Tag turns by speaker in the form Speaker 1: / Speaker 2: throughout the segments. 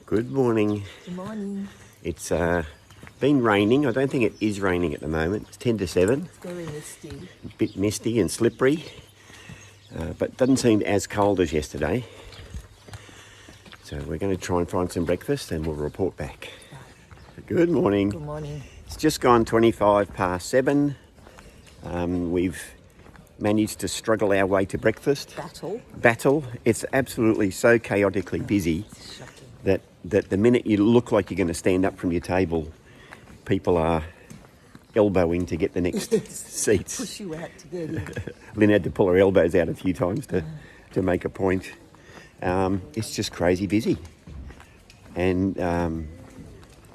Speaker 1: Good morning.
Speaker 2: Good morning.
Speaker 1: It's been raining. I don't think it is raining at the moment. It's 10 to 7.
Speaker 2: It's very misty.
Speaker 1: A bit misty and slippery, but doesn't seem as cold as yesterday. So we're going to try and find some breakfast and we'll report back. Good morning.
Speaker 2: Good morning.
Speaker 1: It's just gone 25 past 7. We've managed to struggle our way to breakfast. Battle. It's absolutely so chaotically busy that the minute you look like you're going to stand up from your table, people are elbowing to get the next seats.
Speaker 2: Push you out to get in.
Speaker 1: Lynn had to pull her elbows out a few times to make a point. It's just crazy busy. And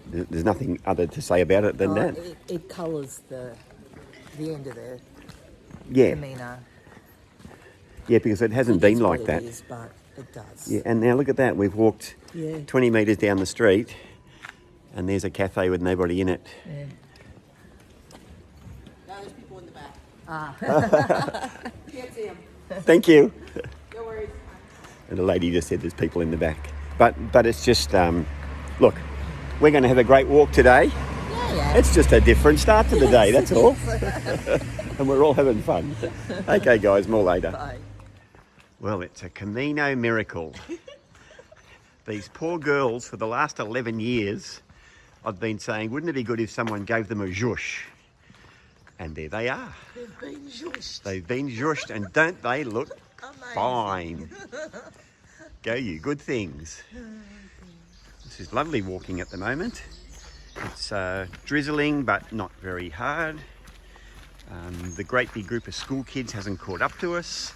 Speaker 1: there's nothing other to say about it than that.
Speaker 2: It colours the end of the Camino.
Speaker 1: Yeah, because it hasn't been like that.
Speaker 2: It is, but it does.
Speaker 1: Yeah, and now look at that. We've walked 20 metres down the street and there's a cafe with nobody in it.
Speaker 2: Yeah.
Speaker 3: No, there's people in the back. Can't see them.
Speaker 1: Thank you.
Speaker 3: No worries.
Speaker 1: And the lady just said there's people in the back. But it's just, look, we're going to have a great walk today.
Speaker 2: Yeah.
Speaker 1: It's just a different start to the day, that's all. And we're all having fun. Okay, guys, more later.
Speaker 2: Bye.
Speaker 1: Well, it's a Camino miracle. These poor girls, for the last 11 years, I've been saying, wouldn't it be good if someone gave them a zhush? And there they are.
Speaker 2: They've been zhushed.
Speaker 1: They've been zhushed, and don't they look
Speaker 2: Amazing.
Speaker 1: fine? Go you, good things. This is lovely walking at the moment. It's drizzling, but not very hard. The great big group of school kids hasn't caught up to us,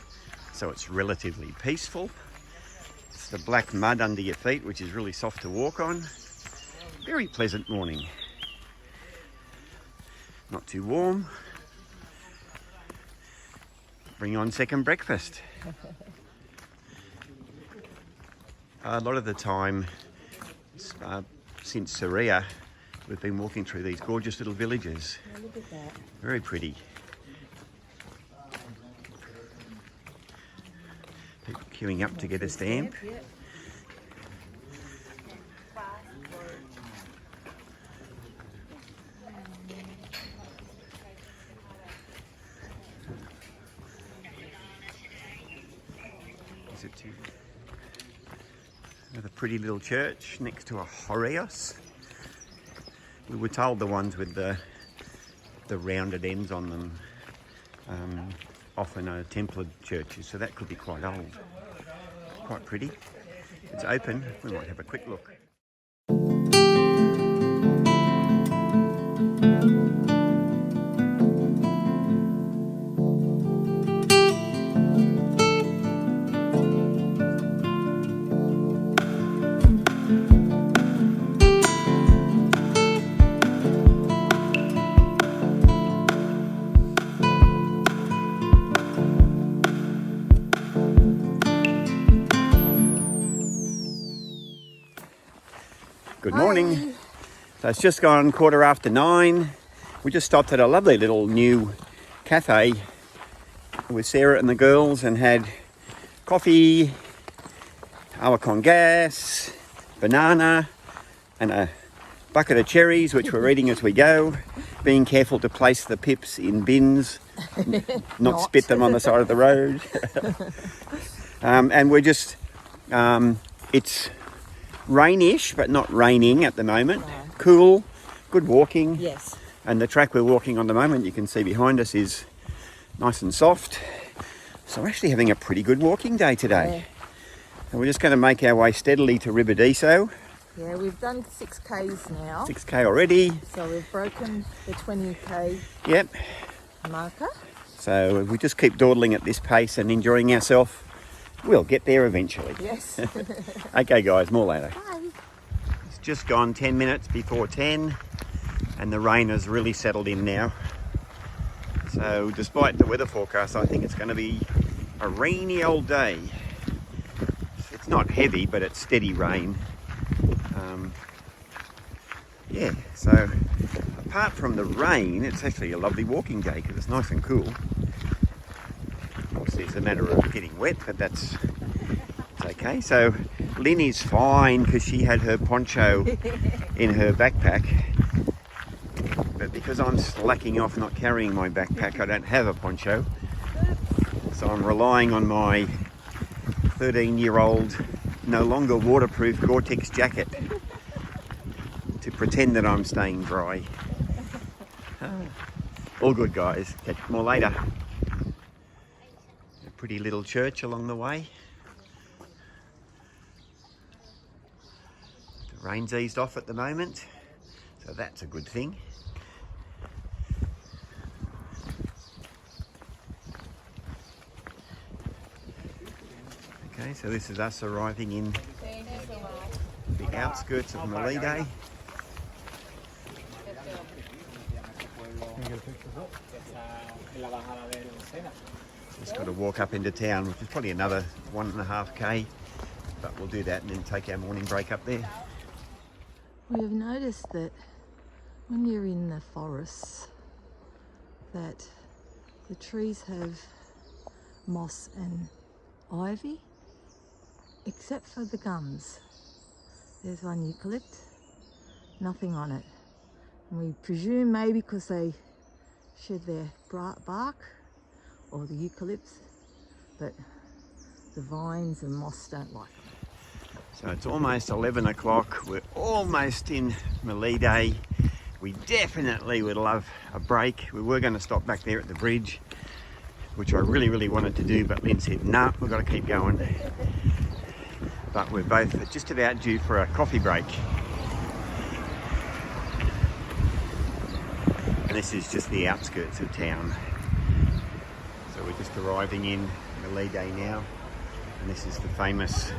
Speaker 1: so it's relatively peaceful. It's the black mud under your feet, which is really soft to walk on. Very pleasant morning. Not too warm. Bring on second breakfast. A lot of the time, since Saria, we've been walking through these gorgeous little villages.
Speaker 2: Yeah, look at that.
Speaker 1: Very pretty. People queuing up to get a stamp.
Speaker 2: Yeah.
Speaker 1: Is it too? Another pretty little church next to a Horeos. We were told the ones with the rounded ends on them often are Templar churches, so that could be quite old. Quite pretty. It's open. We might have a quick look. Good morning. So it's just gone 9:15. We just stopped at a lovely little new cafe with Sarah and the girls and had coffee, agua con gas, banana and a bucket of cherries, which we're eating as we go, being careful to place the pips in bins, not spit them on the side of the road. And we're just, it's rainish, but not raining at the moment.
Speaker 2: No.
Speaker 1: Cool, good walking.
Speaker 2: Yes.
Speaker 1: And the track we're walking on the moment, you can see behind us, is nice and soft. So we're actually having a pretty good walking day today.
Speaker 2: Yeah.
Speaker 1: And we're just going to make our way steadily to Ribadiso.
Speaker 2: Yeah, we've done 6Ks now.
Speaker 1: 6K already.
Speaker 2: So we've broken the 20K
Speaker 1: Yep.
Speaker 2: marker.
Speaker 1: So if we just keep dawdling at this pace and enjoying ourselves, we'll get there eventually.
Speaker 2: Yes.
Speaker 1: Okay guys, more later.
Speaker 2: Bye.
Speaker 1: It's just gone 10 minutes before 10 and the rain has really settled in now. So despite the weather forecast, I think it's going to be a rainy old day. It's not heavy, but it's steady rain. Yeah, so apart from the rain, it's actually a lovely walking day because it's nice and cool. Obviously it's a matter of getting wet, but that's okay. So Lynn is fine because she had her poncho in her backpack. But because I'm slacking off not carrying my backpack, I don't have a poncho. So I'm relying on my 13-year-old, no longer waterproof Gore-Tex jacket to pretend that I'm staying dry. All good, guys. Catch more later. A pretty little church along the way. The rain's eased off at the moment, so that's a good thing. Okay, so this is us arriving in the outskirts of Melide. Just got to walk up into town, which is probably another 1.5k, but we'll do that and then take our morning break up there.
Speaker 2: We have noticed that when you're in the forests, that the trees have moss and ivy, except for the gums. There's one eucalypt, nothing on it. And we presume maybe because they shed their bark, or the eucalypts, but the vines and moss don't like them.
Speaker 1: So it's almost 11 o'clock, we're almost in Melide. We definitely would love a break. We were going to stop back there at the bridge, which I really wanted to do, but Lynn said, nah, we've got to keep going. But we're both just about due for a coffee break. And this is just the outskirts of town. So we're just arriving in Melide now. And this is the famous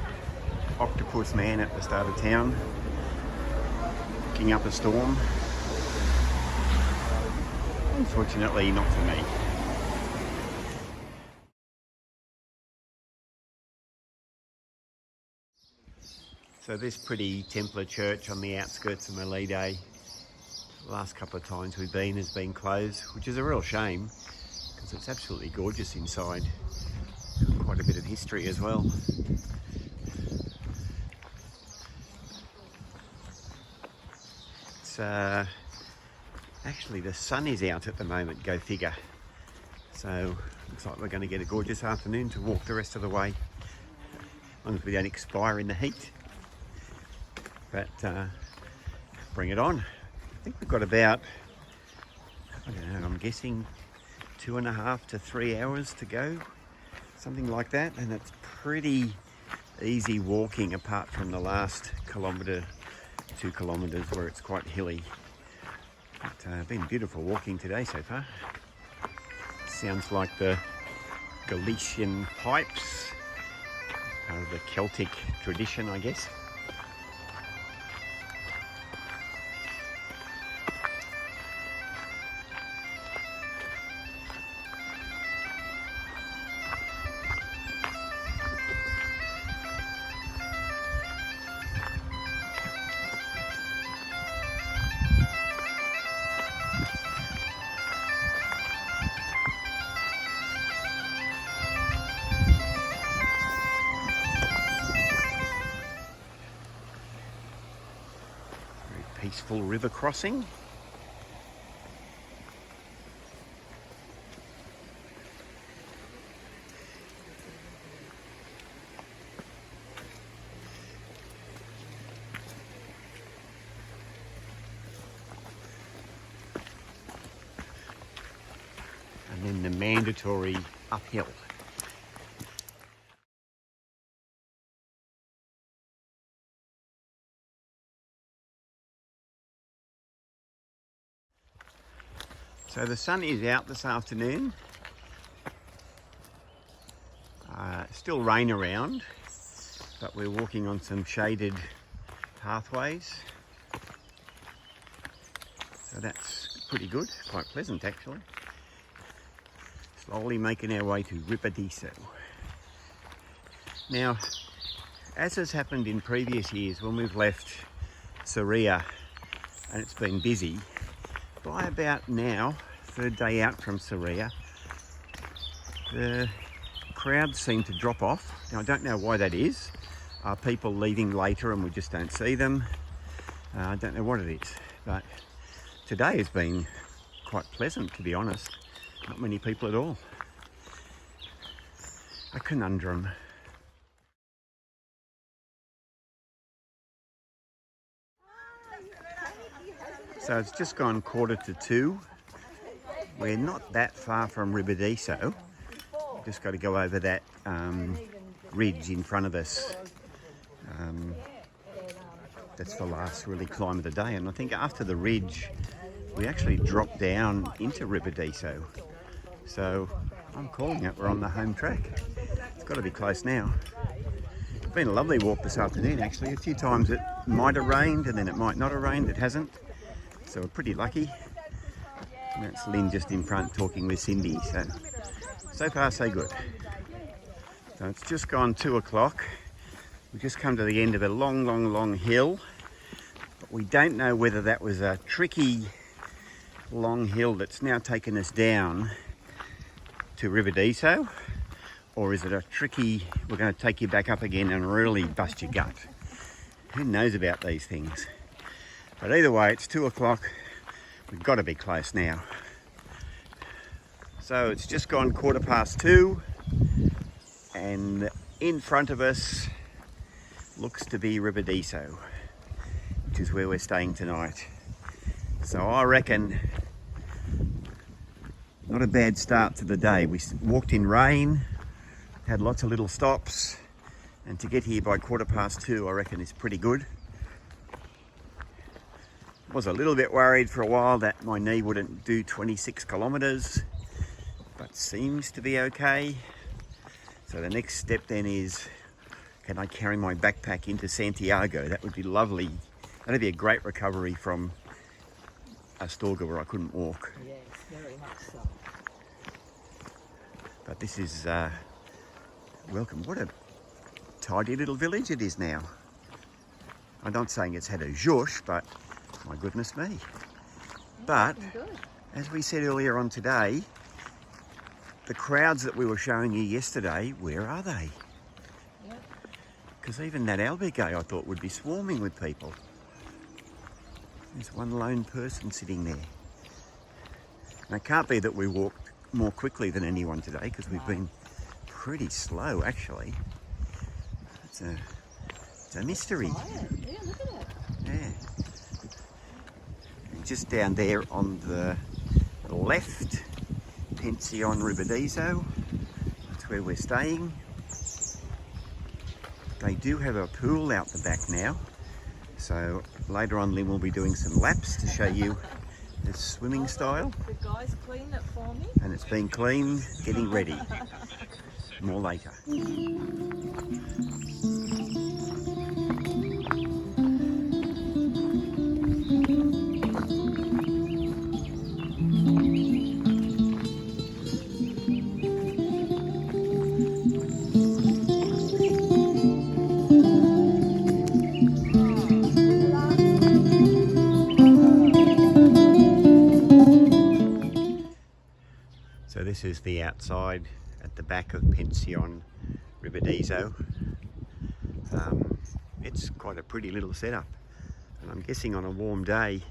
Speaker 1: octopus man at the start of town, picking up a storm. Unfortunately, not for me. So this pretty Templar church on the outskirts of Melide, the last couple of times we've been has been closed, which is a real shame because it's absolutely gorgeous inside. Quite a bit of history as well. It's actually the sun is out at the moment, go figure. So looks like we're going to get a gorgeous afternoon to walk the rest of the way, as long as we don't expire in the heat. But bring it on. I think we've got about, I don't know, I'm guessing 2.5 to 3 hours to go, something like that. And it's pretty easy walking apart from the last 2 kilometres where it's quite hilly. But been beautiful walking today so far. Sounds like the Galician pipes, part of the Celtic tradition, I guess. Peaceful river crossing. And then the mandatory uphill. So the sun is out this afternoon. Still rain around, but we're walking on some shaded pathways. So that's pretty good, quite pleasant actually. Slowly making our way to Ribadiso. Now, as has happened in previous years when we've left Soria and it's been busy, by about now, third day out from Soria, the crowds seem to drop off. Now I don't know why that is, Are people leaving later and we just don't see them? I don't know what it is, but today has been quite pleasant, to be honest. Not many people at all. A conundrum. So it's just gone 1:45. We're not that far from Ribadiso. Just got to go over that ridge in front of us. That's the last really climb of the day, and I think after the ridge we actually drop down into Ribadiso. So I'm calling it, we're on the home track. It's got to be close now. It's been a lovely walk this afternoon actually. A few times it might have rained and then it might not have rained. It hasn't, so we're pretty lucky. And that's Lynn just in front talking with Cindy. So far so good. So it's just gone 2 o'clock. We've just come to the end of a long hill. But we don't know whether that was a tricky long hill that's now taken us down to Ribadiso, or is it a tricky, we're going to take you back up again and really bust your gut. Who knows about these things? But either way, it's 2 o'clock. We've got to be close now. So it's just gone 2:15, and in front of us looks to be Ribadiso, which is where we're staying tonight. So I reckon not a bad start to the day. We walked in rain, had lots of little stops, and to get here by 2:15 I reckon is pretty good. Was a little bit worried for a while that my knee wouldn't do 26 kilometres, but seems to be okay. So the next step then is, can I carry my backpack into Santiago? That would be lovely. That'd be a great recovery from Astorga where I couldn't walk.
Speaker 2: Yes, very much so.
Speaker 1: But this is welcome. What a tidy little village it is now. I'm not saying it's had a zhoosh, but my goodness me. But as we said earlier on today, the crowds that we were showing you yesterday, where are they? Because even that albergue I thought would be swarming with people. There's one lone person sitting there. And it can't be that we walked more quickly than anyone today, because we've been pretty slow actually. It's a mystery.
Speaker 2: Yeah, look at it.
Speaker 1: Yeah. And just down there on the left, Pension Ribadiso. That's where we're staying. They do have a pool out the back now. So later on Lynn will be doing some laps to show you the swimming style.
Speaker 2: The guys cleaned it for me.
Speaker 1: And it's been cleaned, getting ready. More later. So this is the outside at the back of Pension Ribadiso. It's quite a pretty little setup, and I'm guessing on a warm day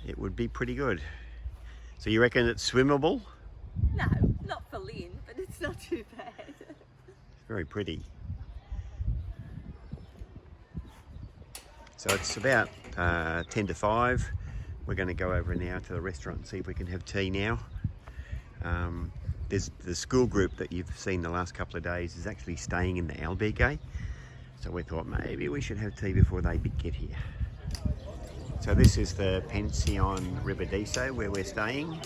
Speaker 1: it would be pretty good. So you reckon it's swimmable?
Speaker 3: No, not for Lynn, but it's not too bad.
Speaker 1: It's very pretty. So it's about 10 to 5. We're going to go over now to the restaurant and see if we can have tea now. There's the school group that you've seen the last couple of days is actually staying in the albergue. So we thought maybe we should have tea before they get here. So this is the Pension Ribadiso where we're staying.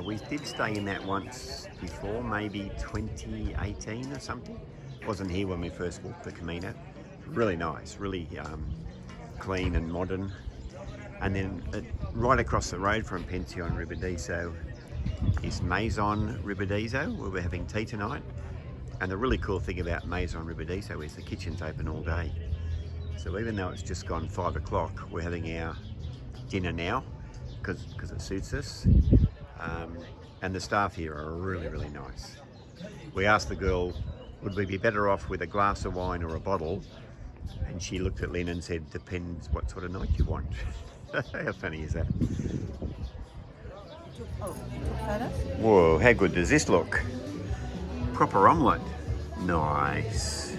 Speaker 1: We did stay in that once before, maybe 2018 or something. Wasn't here when we first walked the Camino. Really nice, really clean and modern. And then right across the road from Pension Ribadiso is Maison Ribadiso, where we're having tea tonight. And the really cool thing about Maison Ribadiso is the kitchen's open all day. So even though it's just gone 5 o'clock, we're having our dinner now because it suits us. And the staff here are really, really nice. We asked the girl would we be better off with a glass of wine or a bottle? And she looked at Lynn and said, depends what sort of night you want. How funny is that? Whoa, how good does this look? Proper omelette. Nice.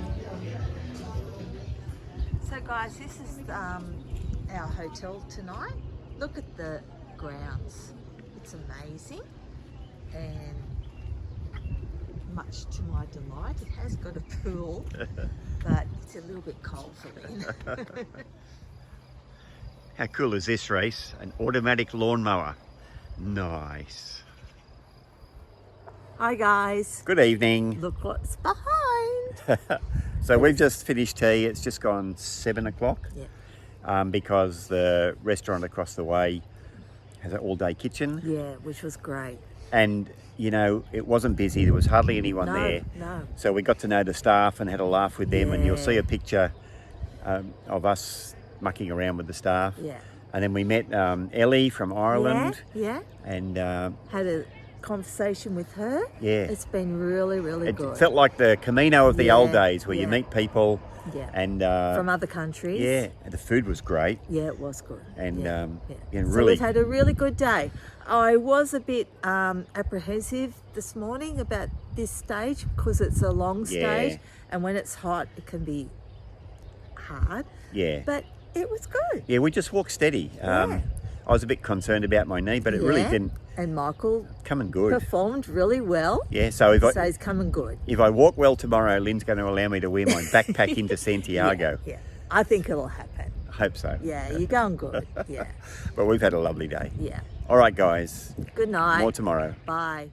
Speaker 2: So guys, this is our hotel tonight. Look at the grounds. It's amazing, and much to my delight, it has got a pool, but it's a little bit cold for Lynn.
Speaker 1: How cool is this, Race? An automatic lawnmower. Nice.
Speaker 2: Hi guys.
Speaker 1: Good evening.
Speaker 2: Look what's behind.
Speaker 1: So we've just finished tea. It's just gone 7 o'clock.
Speaker 2: Yeah.
Speaker 1: Because the restaurant across the way has an all-day kitchen.
Speaker 2: Yeah, which was great.
Speaker 1: And, you know, it wasn't busy. There was hardly anyone there.
Speaker 2: No.
Speaker 1: So we got to know the staff and had a laugh with them. And you'll
Speaker 2: Yeah.
Speaker 1: see a picture of us mucking around with the staff.
Speaker 2: Yeah.
Speaker 1: And then we met Ellie from Ireland.
Speaker 2: Yeah.
Speaker 1: And
Speaker 2: Had a conversation with her.
Speaker 1: yeah,
Speaker 2: It's been really, really
Speaker 1: it
Speaker 2: good.
Speaker 1: felt like the Camino of the
Speaker 2: Yeah,
Speaker 1: old days where you
Speaker 2: yeah.
Speaker 1: meet people.
Speaker 2: Yeah.
Speaker 1: And
Speaker 2: From other countries.
Speaker 1: yeah, and the food was great.
Speaker 2: Yeah, it was good.
Speaker 1: And,
Speaker 2: yeah.
Speaker 1: and
Speaker 2: So
Speaker 1: really-
Speaker 2: we've had a really good day. I was a bit apprehensive this morning about this stage because it's a long stage,
Speaker 1: Yeah.
Speaker 2: and when it's hot, it can be hard.
Speaker 1: Yeah.
Speaker 2: But it was good.
Speaker 1: Yeah, we just walked steady.
Speaker 2: Yeah.
Speaker 1: I was a bit concerned about my knee, but it really
Speaker 2: Yeah.
Speaker 1: didn't
Speaker 2: And Michael
Speaker 1: come and good.
Speaker 2: performed really well.
Speaker 1: Yeah, so if
Speaker 2: So he's coming good.
Speaker 1: I walk well tomorrow, Lynn's going to allow me to wear my backpack into Santiago.
Speaker 2: Yeah. I think it'll happen.
Speaker 1: I hope so.
Speaker 2: Yeah, you're going good. Yeah.
Speaker 1: But we've had a lovely day.
Speaker 2: Yeah.
Speaker 1: All right, guys.
Speaker 2: Good night.
Speaker 1: More tomorrow.
Speaker 2: Bye.